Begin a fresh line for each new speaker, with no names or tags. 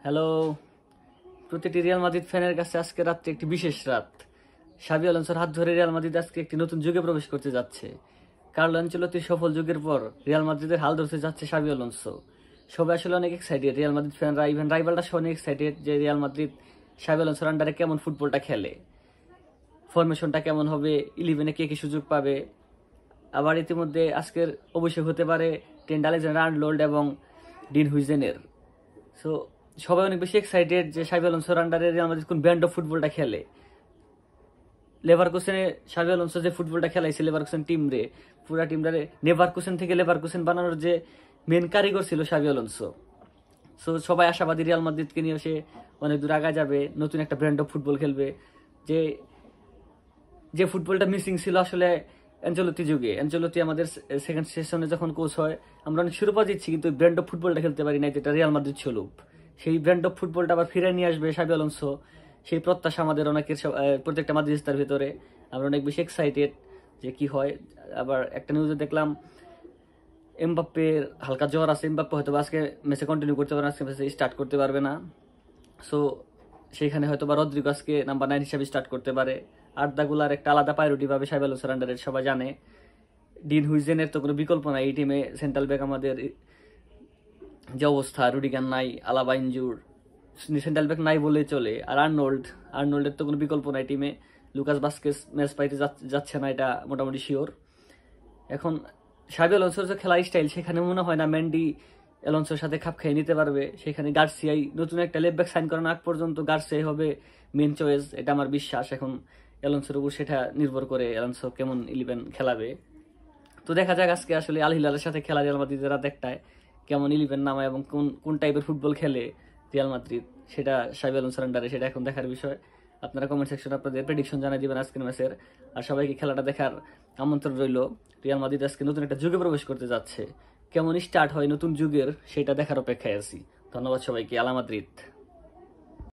Hello, প্রতিটি Real Madrid ফ্যানের কাছে আজকে রাত্রে একটি বিশেষ রাত। শাবি আলোনসোর হাত ধরে রিয়াল মাদ্রিদ আজকে একটি নতুন যুগে প্রবেশ করতে যাচ্ছে। কার্লো আনচেলত্তির সফল যুগের পর রিয়াল মাদ্রিদের হাল ধরতে যাচ্ছে শাবি আলোনসো। সবাই আসলে অনেক এক্সাইটেড, রিয়াল মাদ্রিদ ফ্যানরা ইভেন রাইভালরা সহ অনেক এক্সাইটেড যে রিয়াল মাদ্রিদ শাবি আলোনসোর আন্ডারে কেমন ফুটবলটা খেলে, ফরমেশনটা কেমন হবে, 11-এ কে সুযোগ পাবে। আবার ইতিমধ্যে আজকের অভিষেক হতে পারে ট্রেন্ট আলেকজান্ডার-আর্নল্ড এবং ডিন হুইজেনের। সো সবাই অনেক বেশি এক্সাইটেড যে শাবি আলোনসোর আন্ডারে রিয়াল মাদ্রিদ কোন ব্র্যান্ড অফ ফুটবলটা খেলে। লেভারকুসেনে শাবি আলোনসো যে ফুটবলটা খেলাইছে লেভারকুসেন টিম রে, পুরা টিমটারে নেভারকুসেন থেকে লেভারকুসেন বানানোর যে মেন কারিগর ছিল শাবি আলোনসো। সো সবাই আশাবাদী রিয়াল মাদ্রিদকে নিয়ে সে অনেক দূর আগায় যাবে, নতুন একটা ব্র্যান্ড অফ ফুটবল খেলবে। যে যে ফুটবলটা মিসিং ছিল আসলে অ্যানচেলত্তি যুগে। অ্যানচেলত্তি আমাদের সেকেন্ড সেশনে যখন কোচ হয় আমরা অনেক শিরোপা জিতছি, কিন্তু ব্র্যান্ড অফ ফুটবলটা খেলতে পারি না, যেটা রিয়াল মাদ্রিদ ছিল। সেই ব্র্যান্ড অফ ফুটবলটা আবার ফিরে নিয়ে আসবে শাবি আলোনসো, সেই প্রত্যাশা আমাদের অনেকের প্রত্যেকটা মাদ্রিস্তার ভিতরে। আমরা অনেক বেশি এক্সাইটেড যে কি হয়। আবার একটা নিউজে দেখলাম এমবাপ্পের হালকা জ্বর আছে, এমবাপ্পে হয়তো আজকে ম্যাচে কন্টিনিউ করতে পারবে না, আজকে ম্যাচে স্টার্ট করতে পারবে না। সো সেইখানে হয়তো বা রদ্রিগো আজকে নাম্বার 9 হিসাবে স্টার্ট করতে পারে। আর্দাগুলার একটা আলাদা প্রায়োরিটি পাবে শাবি আলোনসোর আন্ডারে, সবাই জানে। ডিন হুইজেনের তো কোনো বিকল্প নাই এই টিমে। সেন্ট্রাল ব্যাক আমাদের যে অবস্থা, রুডিগার নাই, আলাবা ইনজুর, সেন্ট্রাল ব্যাক নাই বলেই চলে। আর আর্নল্ডের তো কোনো বিকল্প নাই টিমে। লুকাস বাস্কেস ম্যাচ পাইতে যাচ্ছে না, এটা মোটামুটি শিওর। এখন শাবি আলোনসোর যে খেলার স্টাইল, সেখানে মনে হয় না মেন্ডি অ্যালোনসোর সাথে খাপ খেয়ে নিতে পারবে। সেখানে গার্সিয়াই নতুন একটা লেফট ব্যাক সাইন করার আগ পর্যন্ত গার্সিয়াই হবে মেন চয়েস, এটা আমার বিশ্বাস। এখন অ্যালোনসোর উপর সেটা নির্ভর করে অ্যালোনসো কেমন 11 খেলাবে। তো দেখা যাক আজকে আসলে আল হিলালের সাথে খেলা রিয়াল মাদ্রিদের রাত একটায় কেমন 11 নামায় এবং কোন কোন টাইপের ফুটবল খেলে রিয়াল মাদ্রিদ, সেটা শাবি আলোনসোর আন্ডারে, সেটা এখন দেখার বিষয়। আপনারা কমেন্ট সেকশনে আপনাদের প্রেডিকশন জানাই দিবেন আজকের ম্যাচের। আর সবাইকে খেলাটা দেখার আমন্ত্রণ রইল। রিয়াল মাদ্রিদ আজকে নতুন একটা যুগে প্রবেশ করতে যাচ্ছে, কেমন স্টার্ট হয় নতুন যুগের সেটা দেখার অপেক্ষায় আছি। ধন্যবাদ সবাইকে। আলা মাদ্রিদ।